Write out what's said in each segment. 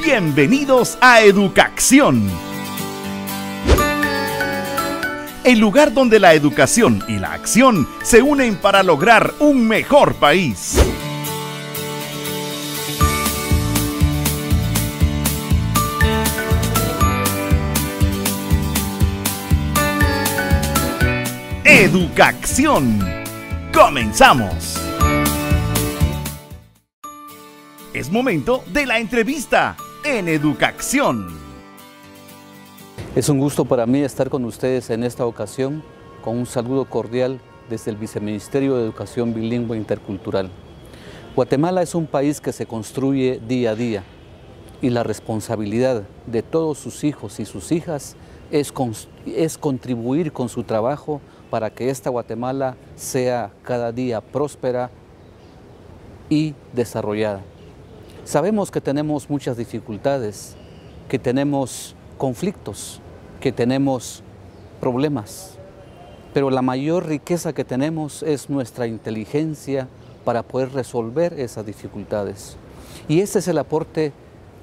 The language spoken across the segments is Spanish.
Bienvenidos a Educacción, el lugar donde la educación y la acción se unen para lograr un mejor país. Educacción. ¡Comenzamos! Es momento de la entrevista en Educacción. Es un gusto para mí estar con ustedes en esta ocasión con un saludo cordial desde el Viceministerio de Educación Bilingüe Intercultural. Guatemala es un país que se construye día a día y la responsabilidad de todos sus hijos y sus hijas es contribuir con su trabajo para que esta Guatemala sea cada día próspera y desarrollada. Sabemos que tenemos muchas dificultades, que tenemos conflictos, que tenemos problemas, pero la mayor riqueza que tenemos es nuestra inteligencia para poder resolver esas dificultades. Y ese es el aporte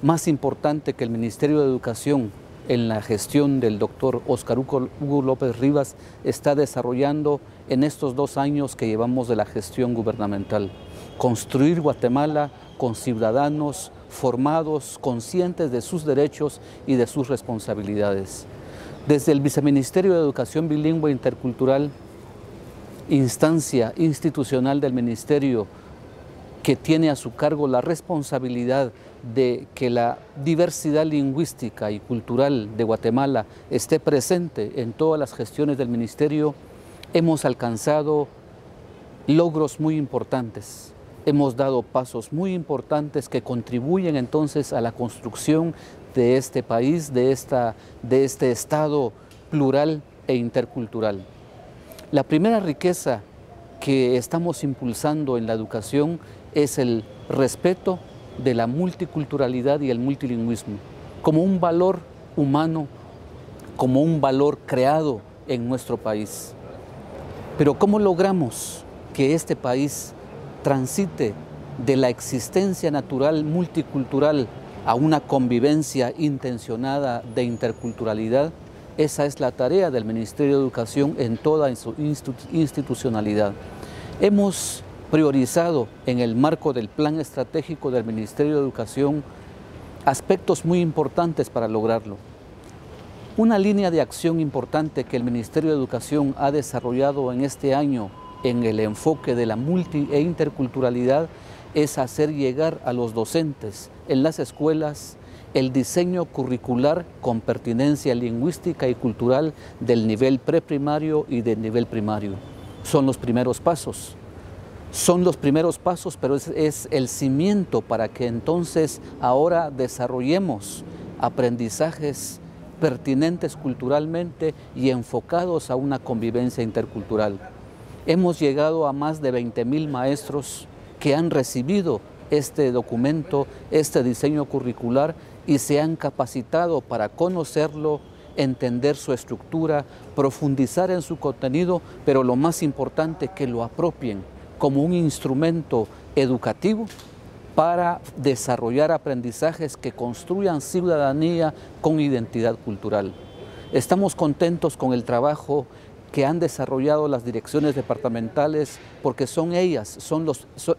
más importante que el Ministerio de Educación en la gestión del doctor Óscar Hugo López Rivas está desarrollando en estos 2 años que llevamos de la gestión gubernamental. Construir Guatemala con ciudadanos formados, conscientes de sus derechos y de sus responsabilidades. Desde el Viceministerio de Educación Bilingüe Intercultural, instancia institucional del Ministerio que tiene a su cargo la responsabilidad de que la diversidad lingüística y cultural de Guatemala esté presente en todas las gestiones del Ministerio, hemos alcanzado logros muy importantes. Hemos dado pasos muy importantes que contribuyen entonces a la construcción de este país, de este Estado plural e intercultural. La primera riqueza que estamos impulsando en la educación es el respeto de la multiculturalidad y el multilingüismo, como un valor humano, como un valor creado en nuestro país. Pero ¿cómo logramos que este país transite de la existencia natural multicultural a una convivencia intencionada de interculturalidad? Esa es la tarea del Ministerio de Educación en toda su institucionalidad. Hemos priorizado en el marco del plan estratégico del Ministerio de Educación aspectos muy importantes para lograrlo. Una línea de acción importante que el Ministerio de Educación ha desarrollado en este año en el enfoque de la multi e interculturalidad es hacer llegar a los docentes en las escuelas el diseño curricular con pertinencia lingüística y cultural del nivel preprimario y del nivel primario. Son los primeros pasos. Pero es el cimiento para que entonces ahora desarrollemos aprendizajes pertinentes culturalmente y enfocados a una convivencia intercultural. Hemos llegado a más de 20,000 maestros que han recibido este documento, este diseño curricular y se han capacitado para conocerlo, entender su estructura, profundizar en su contenido, pero lo más importante, que lo apropien como un instrumento educativo para desarrollar aprendizajes que construyan ciudadanía con identidad cultural. Estamos contentos con el trabajo que han desarrollado las direcciones departamentales, porque son ellas,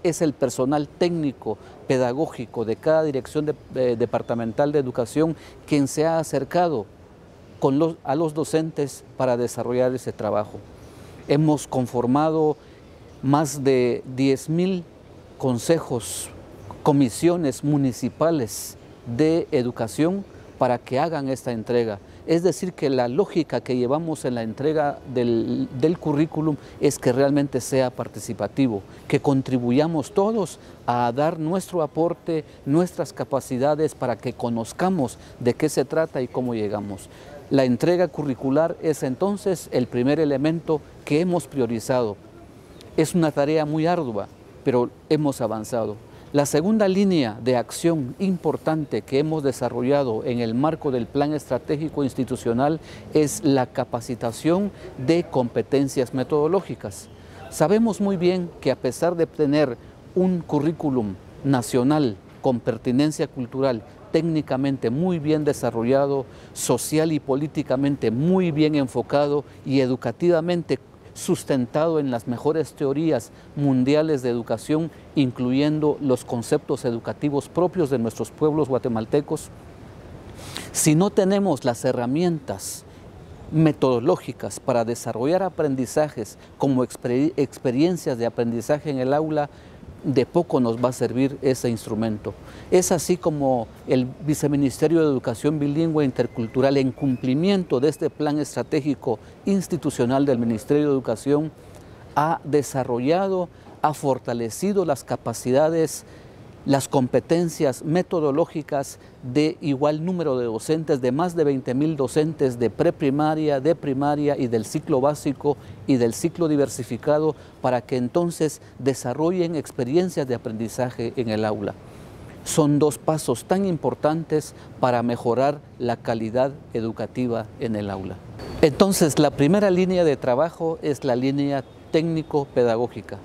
es el personal técnico, pedagógico de cada dirección departamental de educación quien se ha acercado a los docentes para desarrollar ese trabajo. Hemos conformado más de 10,000 consejos, comisiones municipales de educación para que hagan esta entrega. Es decir, que la lógica que llevamos en la entrega del currículum es que realmente sea participativo, que contribuyamos todos a dar nuestro aporte, nuestras capacidades para que conozcamos de qué se trata y cómo llegamos. La entrega curricular es entonces el primer elemento que hemos priorizado. Es una tarea muy ardua, pero hemos avanzado. La segunda línea de acción importante que hemos desarrollado en el marco del Plan Estratégico Institucional es la capacitación de competencias metodológicas. Sabemos muy bien que a pesar de tener un currículum nacional con pertinencia cultural técnicamente muy bien desarrollado, social y políticamente muy bien enfocado y educativamente sustentado en las mejores teorías mundiales de educación, incluyendo los conceptos educativos propios de nuestros pueblos guatemaltecos. Si no tenemos las herramientas metodológicas para desarrollar aprendizajes como experiencias de aprendizaje en el aula, de poco nos va a servir ese instrumento. Es así como el Viceministerio de Educación Bilingüe e Intercultural, en cumplimiento de este plan estratégico institucional del Ministerio de Educación, ha desarrollado, ha fortalecido las capacidades, las competencias metodológicas de igual número de docentes, de más de 20,000 docentes de preprimaria, de primaria y del ciclo básico y del ciclo diversificado, para que entonces desarrollen experiencias de aprendizaje en el aula. Son dos pasos tan importantes para mejorar la calidad educativa en el aula. Entonces, la primera línea de trabajo es la línea técnico-pedagógica.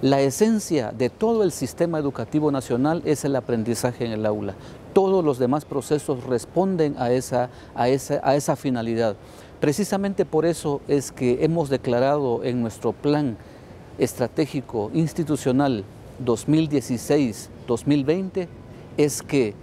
La esencia de todo el sistema educativo nacional es el aprendizaje en el aula. Todos los demás procesos responden a esa finalidad. Precisamente por eso es que hemos declarado en nuestro plan estratégico institucional 2016-2020 es que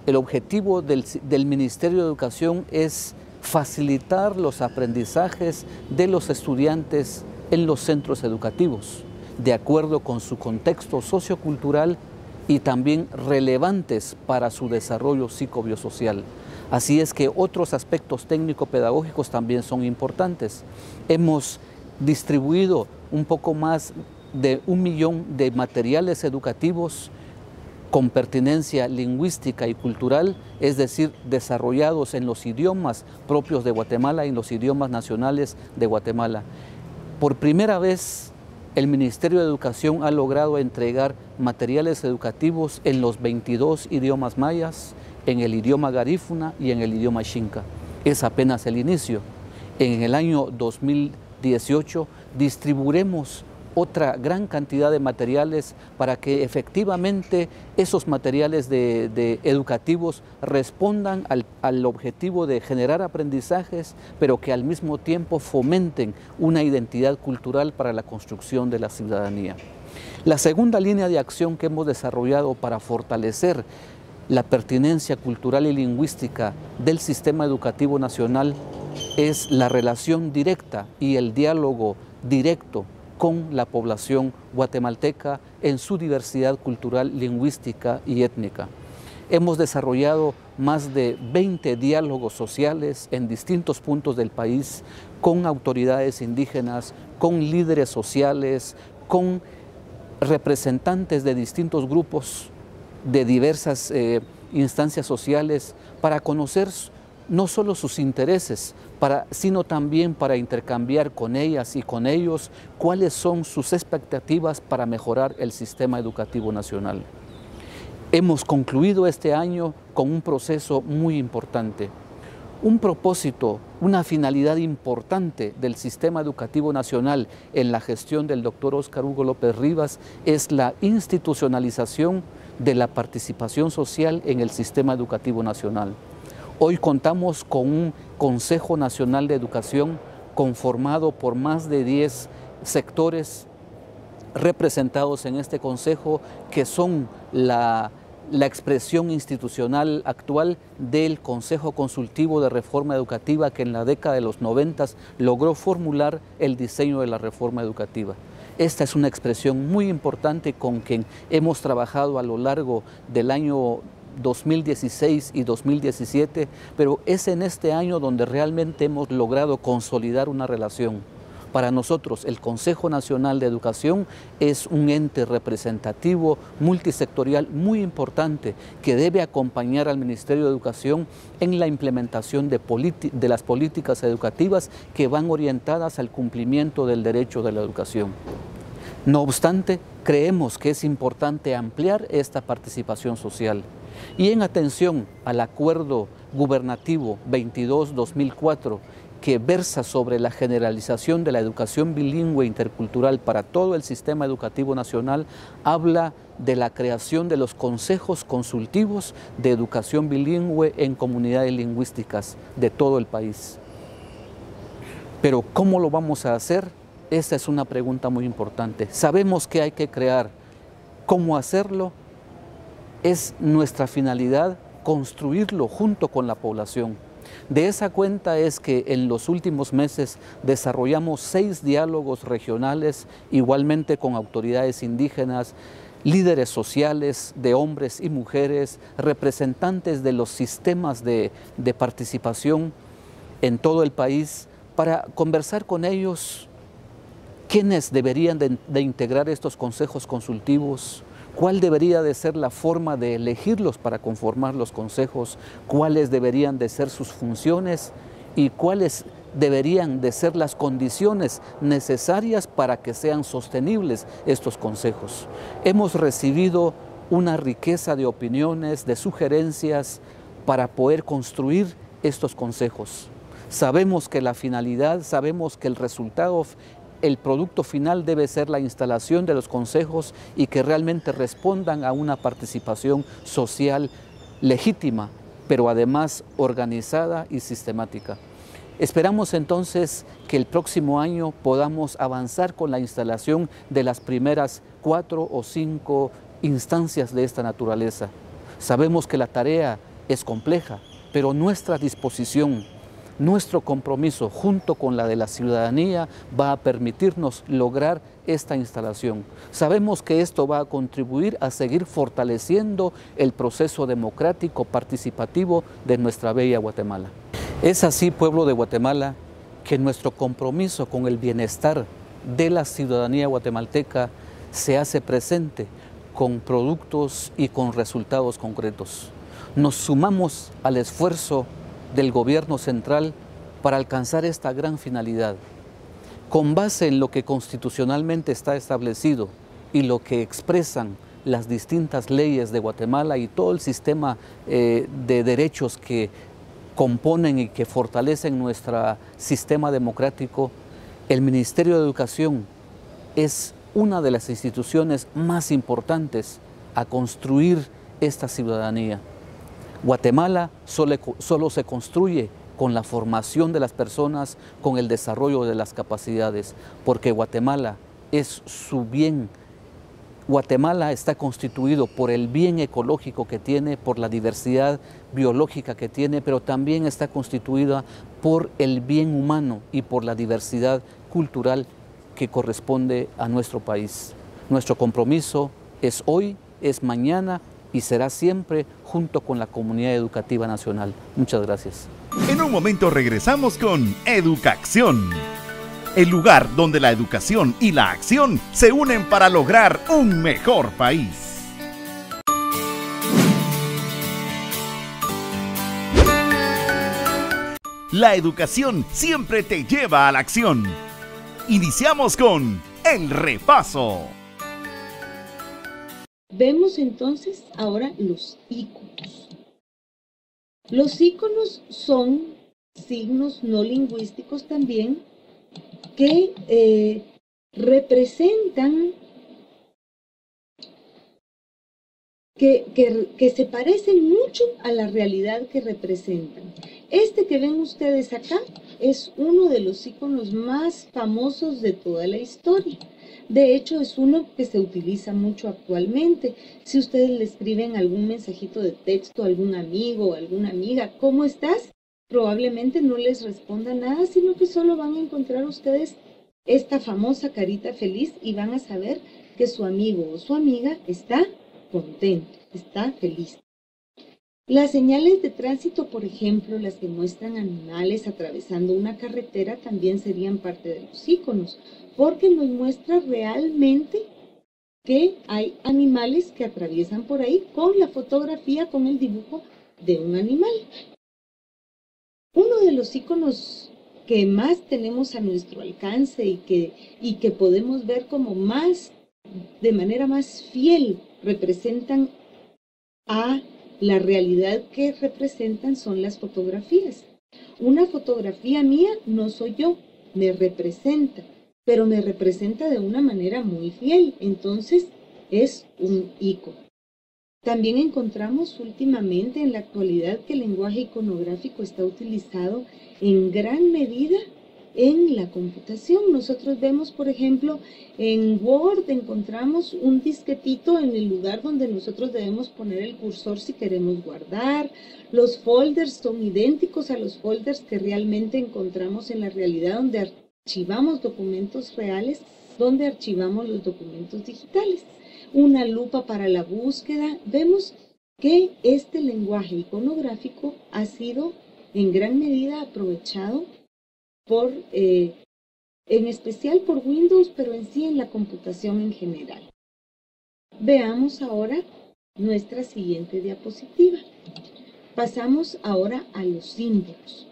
el objetivo del Ministerio de Educación es facilitar los aprendizajes de los estudiantes en los centros educativos, de acuerdo con su contexto sociocultural y también relevantes para su desarrollo psicobiosocial. Así es que otros aspectos técnico-pedagógicos también son importantes. Hemos distribuido un poco más de 1 millón de materiales educativos con pertinencia lingüística y cultural, es decir, desarrollados en los idiomas propios de Guatemala y en los idiomas nacionales de Guatemala. Por primera vez, el Ministerio de Educación ha logrado entregar materiales educativos en los 22 idiomas mayas, en el idioma garífuna y en el idioma xinca. Es apenas el inicio. En el año 2018 distribuiremos otra gran cantidad de materiales para que efectivamente esos materiales educativos respondan al objetivo de generar aprendizajes, pero que al mismo tiempo fomenten una identidad cultural para la construcción de la ciudadanía. La segunda línea de acción que hemos desarrollado para fortalecer la pertinencia cultural y lingüística del sistema educativo nacional es la relación directa y el diálogo directo con la población guatemalteca en su diversidad cultural, lingüística y étnica. Hemos desarrollado más de 20 diálogos sociales en distintos puntos del país con autoridades indígenas, con líderes sociales, con representantes de distintos grupos de diversas instancias sociales, para conocer no solo sus intereses, sino también para intercambiar con ellas y con ellos cuáles son sus expectativas para mejorar el sistema educativo nacional. Hemos concluido este año con un proceso muy importante. Un propósito, una finalidad importante del sistema educativo nacional en la gestión del doctor Óscar Hugo López Rivas es la institucionalización de la participación social en el sistema educativo nacional. Hoy contamos con un Consejo Nacional de Educación conformado por más de 10 sectores representados en este consejo, que son la expresión institucional actual del Consejo Consultivo de Reforma Educativa, que en la década de los 90 logró formular el diseño de la reforma educativa. Esta es una expresión muy importante con quien hemos trabajado a lo largo del año 2016 y 2017, pero es en este año donde realmente hemos logrado consolidar una relación. Para nosotros, el Consejo Nacional de Educación es un ente representativo, multisectorial, muy importante, que debe acompañar al Ministerio de Educación en la implementación de las políticas educativas que van orientadas al cumplimiento del derecho de la educación. No obstante, creemos que es importante ampliar esta participación social. Y en atención al Acuerdo Gubernativo 22-2004, que versa sobre la generalización de la educación bilingüe intercultural para todo el sistema educativo nacional, habla de la creación de los consejos consultivos de educación bilingüe en comunidades lingüísticas de todo el país. Pero ¿cómo lo vamos a hacer? Esta es una pregunta muy importante. Sabemos que hay que crear. ¿Cómo hacerlo? Es nuestra finalidad construirlo junto con la población. De esa cuenta es que en los últimos meses desarrollamos 6 diálogos regionales, igualmente con autoridades indígenas, líderes sociales de hombres y mujeres, representantes de los sistemas de participación en todo el país, para conversar con ellos quiénes deberían de integrar estos consejos consultivos, cuál debería de ser la forma de elegirlos para conformar los consejos, cuáles deberían de ser sus funciones y cuáles deberían de ser las condiciones necesarias para que sean sostenibles estos consejos. Hemos recibido una riqueza de opiniones, de sugerencias para poder construir estos consejos. Sabemos que la finalidad, sabemos que el resultado, el producto final debe ser la instalación de los consejos y que realmente respondan a una participación social legítima, pero además organizada y sistemática. Esperamos entonces que el próximo año podamos avanzar con la instalación de las primeras 4 o 5 instancias de esta naturaleza. Sabemos que la tarea es compleja, pero nuestra disposición, nuestro compromiso junto con la de la ciudadanía va a permitirnos lograr esta instalación. Sabemos que esto va a contribuir a seguir fortaleciendo el proceso democrático participativo de nuestra bella Guatemala. Es así, pueblo de Guatemala, que nuestro compromiso con el bienestar de la ciudadanía guatemalteca se hace presente con productos y con resultados concretos. Nos sumamos al esfuerzo del gobierno central para alcanzar esta gran finalidad. Con base en lo que constitucionalmente está establecido y lo que expresan las distintas leyes de Guatemala y todo el sistema de derechos que componen y que fortalecen nuestro sistema democrático, el Ministerio de Educación es una de las instituciones más importantes a construir esta ciudadanía. Guatemala solo se construye con la formación de las personas, con el desarrollo de las capacidades, porque Guatemala es su bien. Guatemala está constituido por el bien ecológico que tiene, por la diversidad biológica que tiene, pero también está constituida por el bien humano y por la diversidad cultural que corresponde a nuestro país. Nuestro compromiso es hoy, es mañana y será siempre junto con la comunidad educativa nacional. Muchas gracias. En un momento regresamos con Educacción, el lugar donde la educación y la acción se unen para lograr un mejor país. La educación siempre te lleva a la acción. Iniciamos con el repaso. Vemos entonces ahora los íconos. Los íconos son signos no lingüísticos también que representan, que se parecen mucho a la realidad que representan. Este que ven ustedes acá es uno de los íconos más famosos de toda la historia. De hecho, es uno que se utiliza mucho actualmente. Si ustedes le escriben algún mensajito de texto a algún amigo o alguna amiga, ¿cómo estás? Probablemente no les responda nada, sino que solo van a encontrar ustedes esta famosa carita feliz y van a saber que su amigo o su amiga está contento, está feliz. Las señales de tránsito, por ejemplo, las que muestran animales atravesando una carretera, también serían parte de los íconos, porque nos muestra realmente que hay animales que atraviesan por ahí con la fotografía, con el dibujo de un animal. Uno de los íconos que más tenemos a nuestro alcance y que podemos ver como de manera más fiel representan a la realidad que representan son las fotografías. una fotografía mía no soy yo, me representa, pero me representa de una manera muy fiel, entonces es un icono. También encontramos últimamente en la actualidad que el lenguaje iconográfico está utilizado en gran medida en la computación. Nosotros vemos, por ejemplo, en Word encontramos un disquetito en el lugar donde nosotros debemos poner el cursor si queremos guardar. Los folders son idénticos a los folders que realmente encontramos en la realidad, donde archivamos documentos reales, donde archivamos los documentos digitales. Una lupa para la búsqueda. Vemos que este lenguaje iconográfico ha sido en gran medida aprovechado por, en especial por Windows, pero en sí en la computación en general. Veamos ahora nuestra siguiente diapositiva. Pasamos ahora a los símbolos.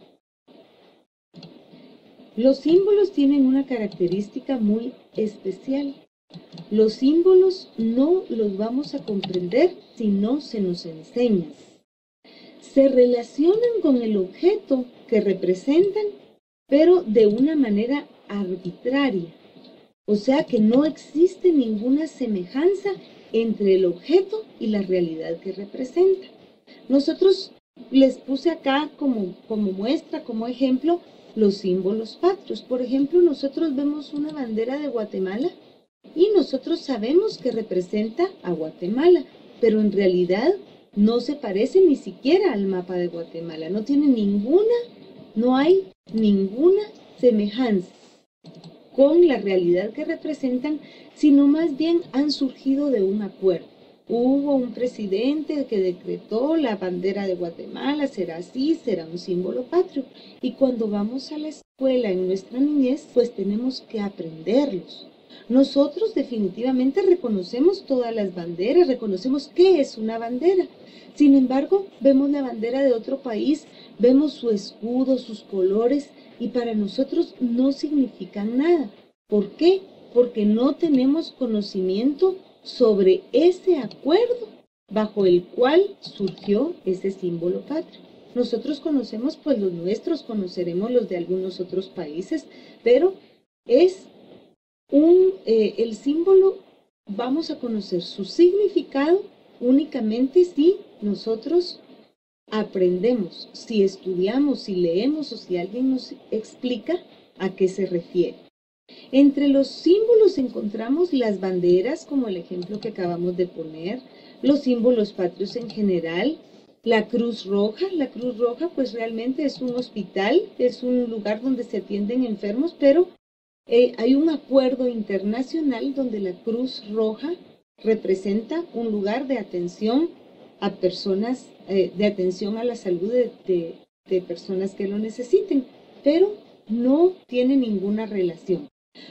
Los símbolos tienen una característica muy especial. Los símbolos no los vamos a comprender si no se nos enseñan. Se relacionan con el objeto que representan, pero de una manera arbitraria. O sea que no existe ninguna semejanza entre el objeto y la realidad que representa. Nosotros les puse acá como muestra, como ejemplo, los símbolos patrios. Por ejemplo, nosotros vemos una bandera de Guatemala y nosotros sabemos que representa a Guatemala, pero en realidad no se parece ni siquiera al mapa de Guatemala. No tiene no hay ninguna semejanza con la realidad que representan, sino más bien han surgido de un acuerdo. Hubo un presidente que decretó la bandera de Guatemala, será así, será un símbolo patrio. Y cuando vamos a la escuela en nuestra niñez, pues tenemos que aprenderlos. Nosotros definitivamente reconocemos todas las banderas, reconocemos qué es una bandera. Sin embargo, vemos la bandera de otro país, vemos su escudo, sus colores, y para nosotros no significan nada. ¿Por qué? Porque no tenemos conocimiento sobre ese acuerdo bajo el cual surgió ese símbolo patrio. Nosotros conocemos pues los nuestros, conoceremos los de algunos otros países, pero es el símbolo, vamos a conocer su significado únicamente si nosotros aprendemos, si estudiamos, si leemos o si alguien nos explica a qué se refiere. Entre los símbolos encontramos las banderas, como el ejemplo que acabamos de poner, los símbolos patrios en general, la Cruz Roja. La Cruz Roja pues realmente es un hospital, es un lugar donde se atienden enfermos, pero hay un acuerdo internacional donde la Cruz Roja representa un lugar de atención a personas, de atención a la salud de personas que lo necesiten, pero no tiene ninguna relación.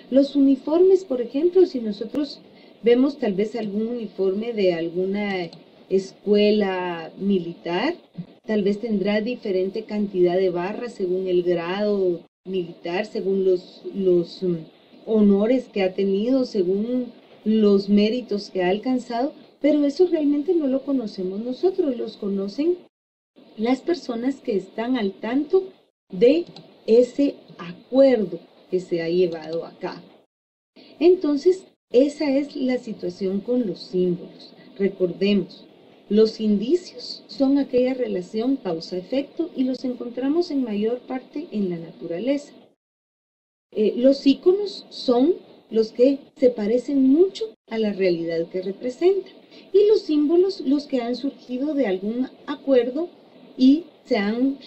Los uniformes, por ejemplo, si nosotros vemos tal vez algún uniforme de alguna escuela militar, tal vez tendrá diferente cantidad de barras según el grado militar, según los honores que ha tenido, según los méritos que ha alcanzado, pero eso realmente no lo conocemos nosotros, los conocen las personas que están al tanto de ese acuerdo que se ha llevado a cabo. Entonces, esa es la situación con los símbolos. Recordemos, los indicios son aquella relación causa-efecto y los encontramos en mayor parte en la naturaleza. Los íconos son los que se parecen mucho a la realidad que representan y los símbolos los que han surgido de algún acuerdo y se han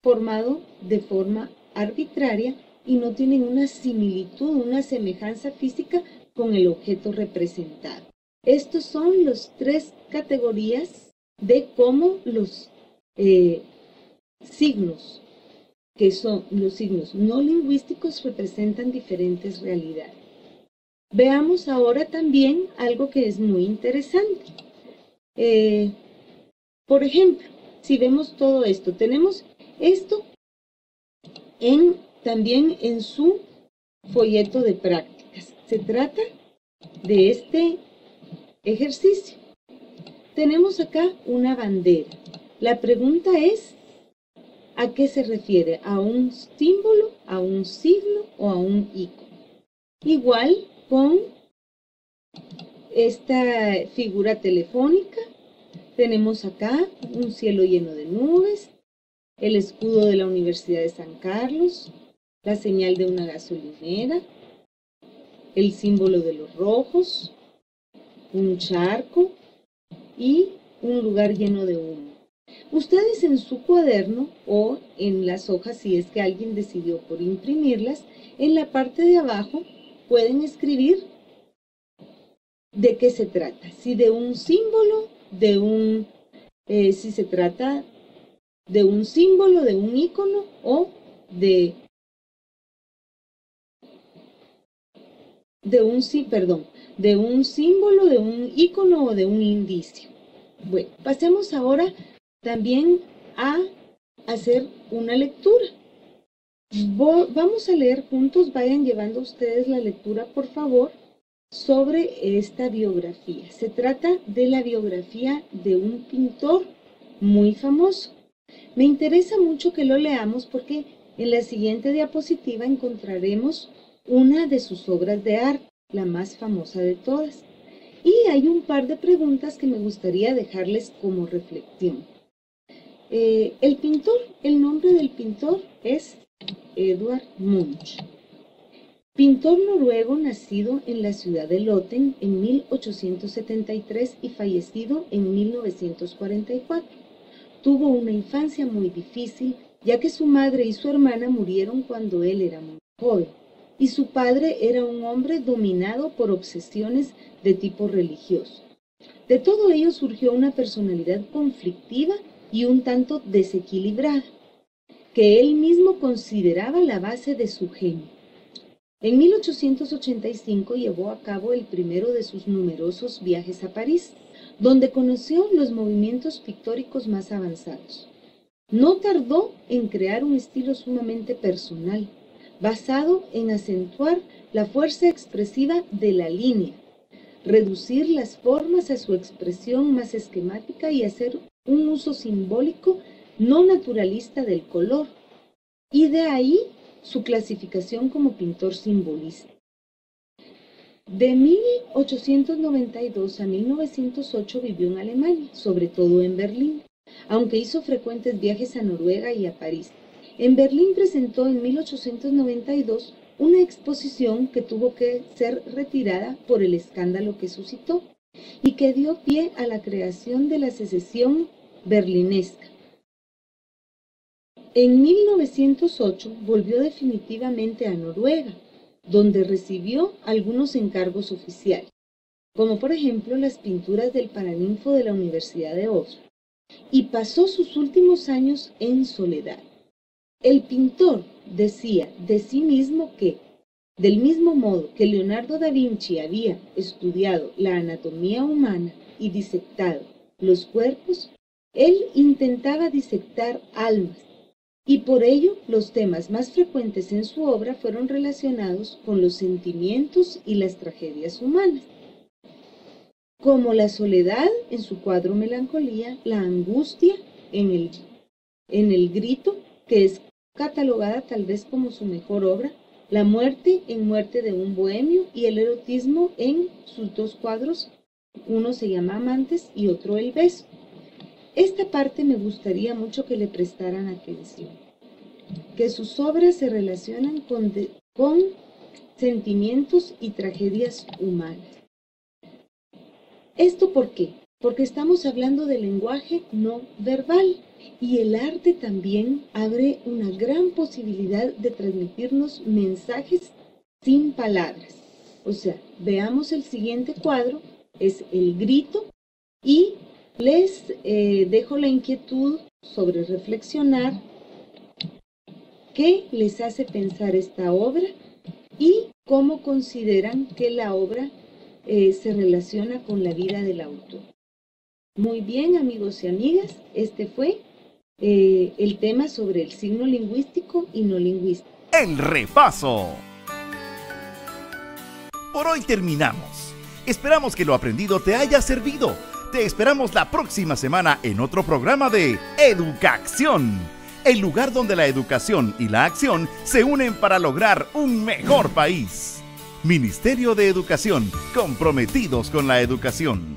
formado de forma arbitraria y no tienen una similitud, una semejanza física con el objeto representado. Estos son las tres categorías de cómo los signos, que son los signos no lingüísticos, representan diferentes realidades. Veamos ahora también algo que es muy interesante. Por ejemplo, si vemos todo esto, tenemos esto también en su folleto de prácticas. Se trata de este ejercicio. Tenemos acá una bandera. La pregunta es, ¿A qué se refiere? ¿A un símbolo, a un signo o a un icono? Igual con esta figura telefónica, tenemos acá un cielo lleno de nubes, el escudo de la Universidad de San Carlos, la señal de una gasolinera, el símbolo de los rojos, un charco y un lugar lleno de humo. Ustedes en su cuaderno o en las hojas, si es que alguien decidió por imprimirlas, en la parte de abajo pueden escribir de qué se trata. Si de un símbolo, si se trata de un símbolo, de un icono o de un símbolo, de un icono o de un indicio. Bueno, pasemos ahora también a hacer una lectura. Vamos a leer juntos, vayan llevando ustedes la lectura, por favor, sobre esta biografía. Se trata de la biografía de un pintor muy famoso. Me interesa mucho que lo leamos porque en la siguiente diapositiva encontraremos una de sus obras de arte, la más famosa de todas. Y hay un par de preguntas que me gustaría dejarles como reflexión. El nombre del pintor es Edvard Munch. Pintor noruego nacido en la ciudad de Loten en 1873 y fallecido en 1944. Tuvo una infancia muy difícil, ya que su madre y su hermana murieron cuando él era muy joven, y su padre era un hombre dominado por obsesiones de tipo religioso. De todo ello surgió una personalidad conflictiva y un tanto desequilibrada, que él mismo consideraba la base de su genio. En 1885 llevó a cabo el primero de sus numerosos viajes a París, donde conoció los movimientos pictóricos más avanzados. No tardó en crear un estilo sumamente personal, basado en acentuar la fuerza expresiva de la línea, reducir las formas a su expresión más esquemática y hacer un uso simbólico no naturalista del color, y de ahí su clasificación como pintor simbolista. De 1892 a 1908 vivió en Alemania, sobre todo en Berlín, aunque hizo frecuentes viajes a Noruega y a París. En Berlín presentó en 1892 una exposición que tuvo que ser retirada por el escándalo que suscitó y que dio pie a la creación de la Secesión berlinesca. En 1908 volvió definitivamente a Noruega, donde recibió algunos encargos oficiales, como por ejemplo las pinturas del Paraninfo de la Universidad de Oslo, y pasó sus últimos años en soledad. El pintor decía de sí mismo que, del mismo modo que Leonardo da Vinci había estudiado la anatomía humana y disectado los cuerpos, él intentaba disectar almas, y por ello los temas más frecuentes en su obra fueron relacionados con los sentimientos y las tragedias humanas, como la soledad en su cuadro Melancolía, la angustia en el Grito, que es catalogada tal vez como su mejor obra, la muerte en Muerte de un bohemio y el erotismo en sus dos cuadros, uno se llama Amantes y otro El beso. Esta parte me gustaría mucho que le prestaran atención, que sus obras se relacionan con sentimientos y tragedias humanas. ¿Esto por qué? Porque estamos hablando de lenguaje no verbal y el arte también abre una gran posibilidad de transmitirnos mensajes sin palabras. O sea, veamos el siguiente cuadro, es El Grito, y les dejo la inquietud sobre reflexionar qué les hace pensar esta obra y cómo consideran que la obra se relaciona con la vida del autor. Muy bien, amigos y amigas, este fue el tema sobre el signo lingüístico y no lingüístico. El repaso. Por hoy terminamos. Esperamos que lo aprendido te haya servido. Te esperamos la próxima semana en otro programa de Educación, el lugar donde la educación y la acción se unen para lograr un mejor país. Ministerio de Educación, comprometidos con la educación.